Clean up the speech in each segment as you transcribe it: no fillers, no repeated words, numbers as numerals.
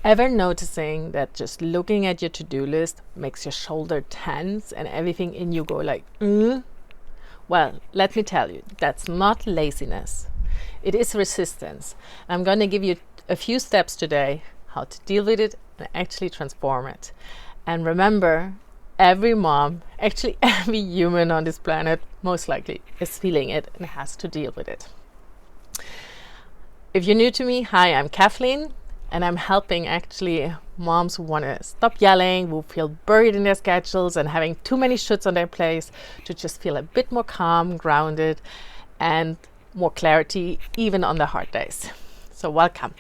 Ever noticing that just looking at your to-do list makes your shoulder tense and everything in you go like, Well, let me tell you, that's not laziness. It is resistance. I'm going to give you a few steps today how to deal with it and actually transform it. And remember, every mom, actually every human on this planet, most likely is feeling it and has to deal with it. If you're new to me, hi, I'm Cathleen, and I'm helping actually moms who want to stop yelling, who feel buried in their schedules and having too many shoulds on their plates, to just feel a bit more calm, grounded, and more clarity even on the hard days. So welcome.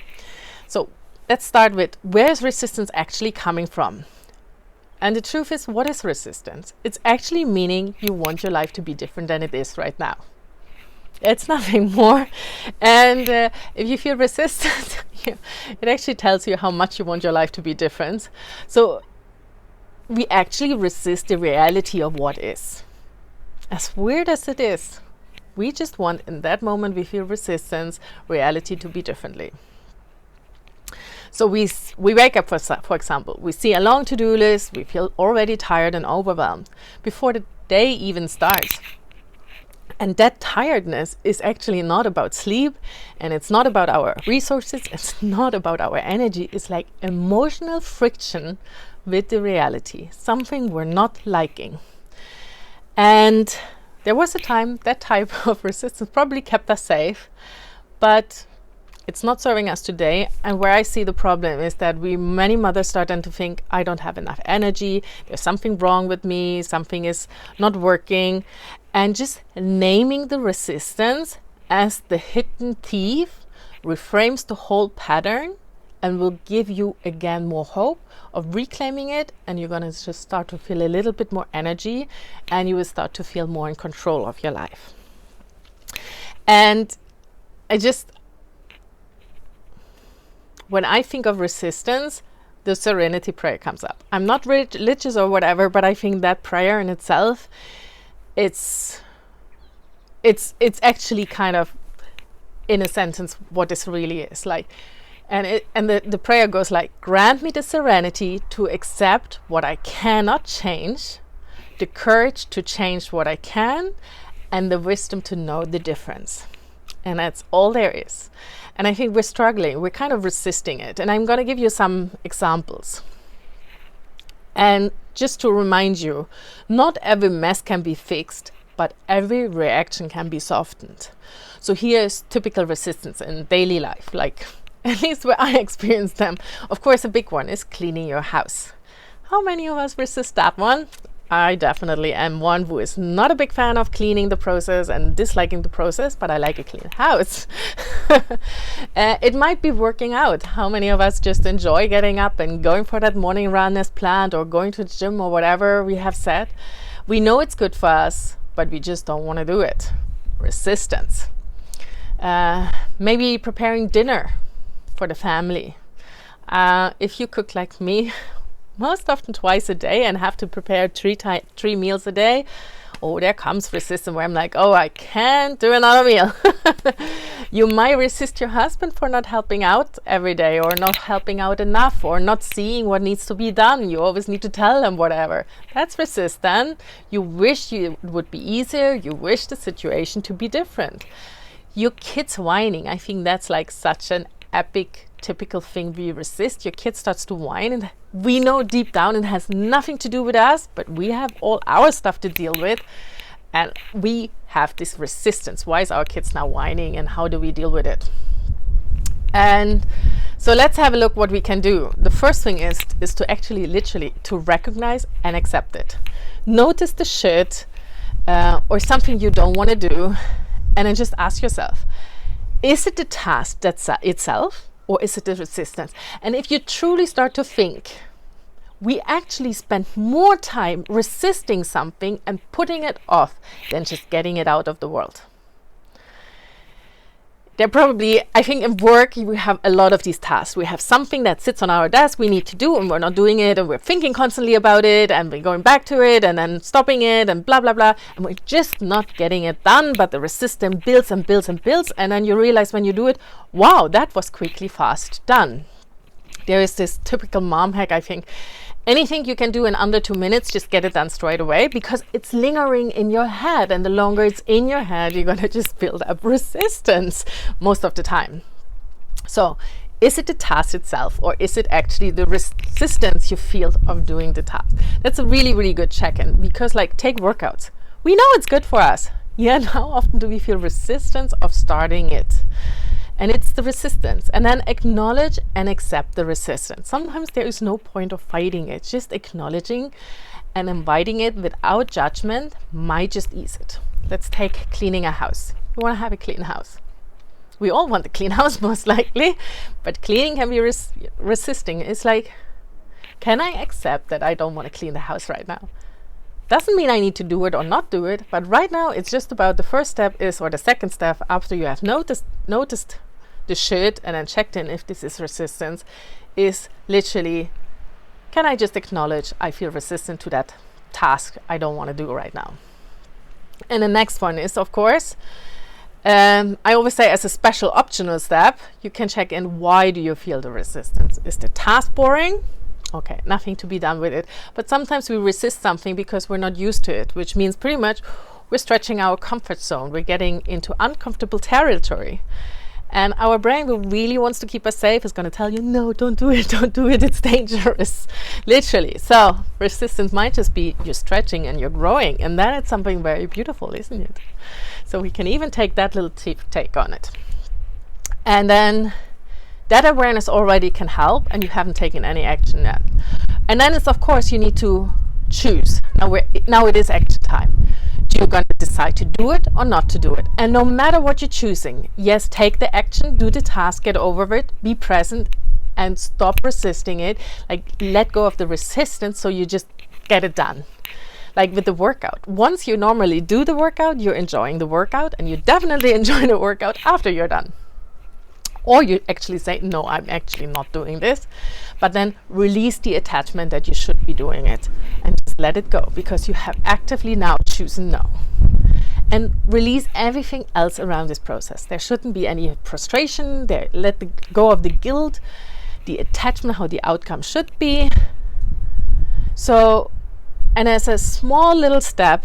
So let's start with, where is resistance actually coming from? And the truth is, what is resistance? It's actually meaning you want your life to be different than it is right now. It's nothing more. And if you feel resistant, it actually tells you how much you want your life to be different. So we actually resist the reality of what is. As weird as it is, we just want, in that moment we feel resistance, reality to be differently. So we wake up, for example, we see a long to-do list, we feel already tired and overwhelmed before the day even starts. And that tiredness is actually not about sleep, and it's not about our resources, it's not about our energy. It's like emotional friction with the reality, something we're not liking. And there was a time that type of resistance probably kept us safe, but it's not serving us today. And where I see the problem is that many mothers start to think, I don't have enough energy, there's something wrong with me, something is not working. And just naming the resistance as the hidden thief reframes the whole pattern and will give you again more hope of reclaiming it. And you're going to just start to feel a little bit more energy, and you will start to feel more in control of your life. And when I think of resistance, the serenity prayer comes up. I'm not religious or whatever, but I think that prayer in itself, it's actually kind of, in a sentence, what this really is like. And the prayer goes like, grant me the serenity to accept what I cannot change, the courage to change what I can, and the wisdom to know the difference. And that's all there is. And I think we're struggling, we're kind of resisting it. And I'm going to give you some examples. And just to remind you, not every mess can be fixed, but every reaction can be softened. So here's typical resistance in daily life, like at least where I experience them. Of course, a big one is cleaning your house. How many of us resist that one? I definitely am one who is not a big fan of cleaning the process and disliking the process, but I like a clean house. It might be working out. How many of us just enjoy getting up and going for that morning run as planned, or going to the gym, or whatever we have said? We know it's good for us, but we just don't want to do it. Resistance. Maybe preparing dinner for the family. If you cook like me, most often twice a day, and have to prepare three meals a day, there comes resistance where I'm like, I can't do another meal. You might resist your husband for not helping out every day, or not helping out enough, or not seeing what needs to be done. You always need to tell them whatever. That's resistance. You wish it would be easier. You wish the situation to be different. Your kids whining, I think that's like such an epic typical thing we resist. Your kid starts to whine, and we know deep down it has nothing to do with us, but we have all our stuff to deal with, and we have this resistance. Why is our kids now whining, and how do we deal with it? And so let's have a look what we can do. The first thing is to actually literally to recognize and accept it. Notice the shit or something you don't want to do, and then just ask yourself, is it the task itself, or is it the resistance? And if you truly start to think, we actually spend more time resisting something and putting it off than just getting it out of the world. I think in work, we have a lot of these tasks. We have something that sits on our desk we need to do, and we're not doing it, and we're thinking constantly about it, and we're going back to it, and then stopping it, and blah, blah, blah. And we're just not getting it done, but the resistance builds and builds and builds. And then you realize when you do it, wow, that was quickly fast done. There is this typical mom hack, I think. Anything you can do in under 2 minutes, just get it done straight away, because it's lingering in your head. And the longer it's in your head, you're going to just build up resistance most of the time. So is it the task itself, or is it actually the resistance you feel of doing the task? That's a really, really good check-in, because like take workouts. We know it's good for us. Yeah, how often do we feel resistance of starting it? And it's the resistance. And then acknowledge and accept the resistance. Sometimes there is no point of fighting it. Just acknowledging and inviting it without judgment might just ease it. Let's take cleaning a house. You want to have a clean house. We all want a clean house, most likely. But cleaning can be resisting. It's like, can I accept that I don't want to clean the house right now? Doesn't mean I need to do it or not do it. But right now, it's just about the first step is, or the second step after you have noticed the shit and then checked in if this is resistance, is literally, can I just acknowledge I feel resistant to that task I don't want to do right now? And the next one is, of course, I always say as a special optional step, you can check in, why do you feel the resistance? Is the task boring? Okay, nothing to be done with it. But sometimes we resist something because we're not used to it, which means pretty much we're stretching our comfort zone. We're getting into uncomfortable territory. And our brain who really wants to keep us safe is going to tell you, no, don't do it, it's dangerous. Literally. So resistance might just be you're stretching and you're growing. And then it's something very beautiful, isn't it? So we can even take that little take on it. And then that awareness already can help, and you haven't taken any action yet. And then it's, of course, you need to choose. Now it is action time. You're going to decide to do it or not to do it. And no matter what you're choosing, yes, take the action, do the task, get over it, be present, and stop resisting it. Like, let go of the resistance so you just get it done. Like with the workout. Once you normally do the workout, you're enjoying the workout, and you definitely enjoy the workout after you're done. Or you actually say, no, I'm actually not doing this. But then release the attachment that you should be doing it and just let it go, because you have actively now chosen no. And release everything else around this process. There shouldn't be any frustration. Let go of the guilt, the attachment, how the outcome should be. So, and as a small little step,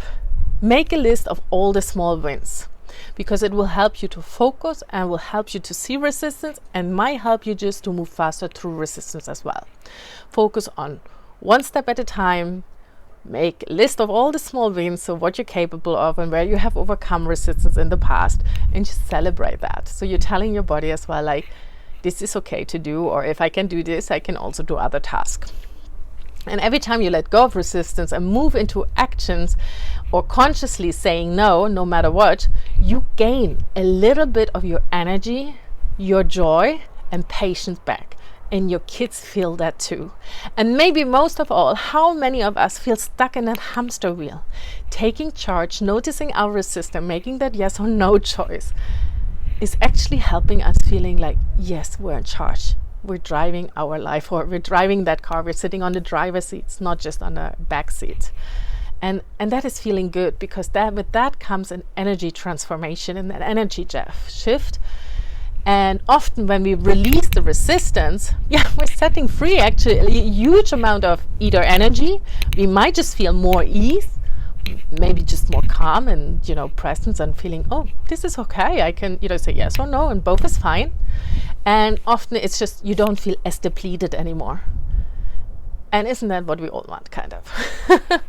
make a list of all the small wins, because it will help you to focus and will help you to see resistance, and might help you just to move faster through resistance as well. Focus on one step at a time. Make a list of all the small wins, so what you're capable of and where you have overcome resistance in the past, and just celebrate that. So you're telling your body as well, like, this is okay to do, or if I can do this, I can also do other tasks. And every time you let go of resistance and move into actions, or consciously saying no, no matter what, you gain a little bit of your energy, your joy, and patience back. And your kids feel that too. And maybe most of all, how many of us feel stuck in that hamster wheel? Taking charge, noticing our resistance, making that yes or no choice is actually helping us feeling like, yes, we're in charge. We're driving our life, or we're driving that car. We're sitting on the driver's seat, it's not just on the back seat. And that is feeling good, because with that comes an energy transformation and an energy shift. And often when we release the resistance, we're setting free actually a huge amount of either energy. We might just feel more ease, maybe just more calm and, presence, and feeling, oh, this is okay. I can, say yes or no, and both is fine. And often it's just, you don't feel as depleted anymore. And isn't that what we all want, kind of?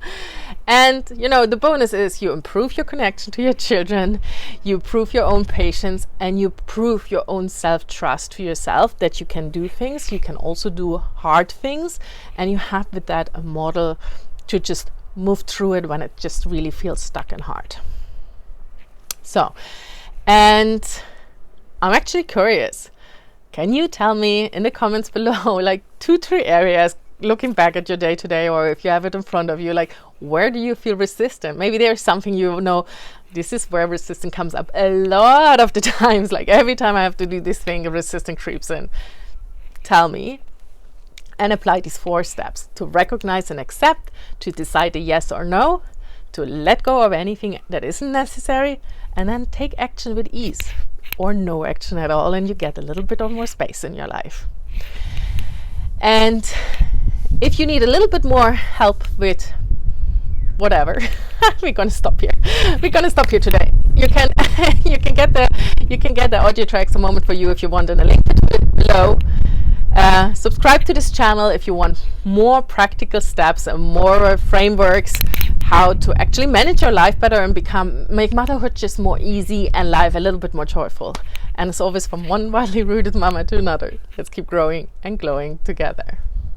And, the bonus is you improve your connection to your children, you improve your own patience, and you prove your own self-trust to yourself that you can do things. You can also do hard things. And you have with that a model to just move through it when it just really feels stuck and hard. So, and I'm actually curious. Can you tell me in the comments below, like 2-3 areas, looking back at your day today, or if you have it in front of you, like, where do you feel resistant? Maybe there's something this is where resistance comes up a lot of the times. Like every time I have to do this thing, resistance creeps in. Tell me, and apply these 4 steps to recognize and accept, to decide a yes or no, to let go of anything that isn't necessary, and then take action with ease, or no action at all, and you get a little bit of more space in your life. And if you need a little bit more help with whatever, we're gonna stop here. We're gonna stop here today. You can you can get the audio tracks A Moment for You if you want, in the link below. Subscribe to this channel if you want more practical steps and more frameworks how to actually manage your life better and make motherhood just more easy and life a little bit more joyful. And as always, from one wildly rooted mama to another, let's keep growing and glowing together.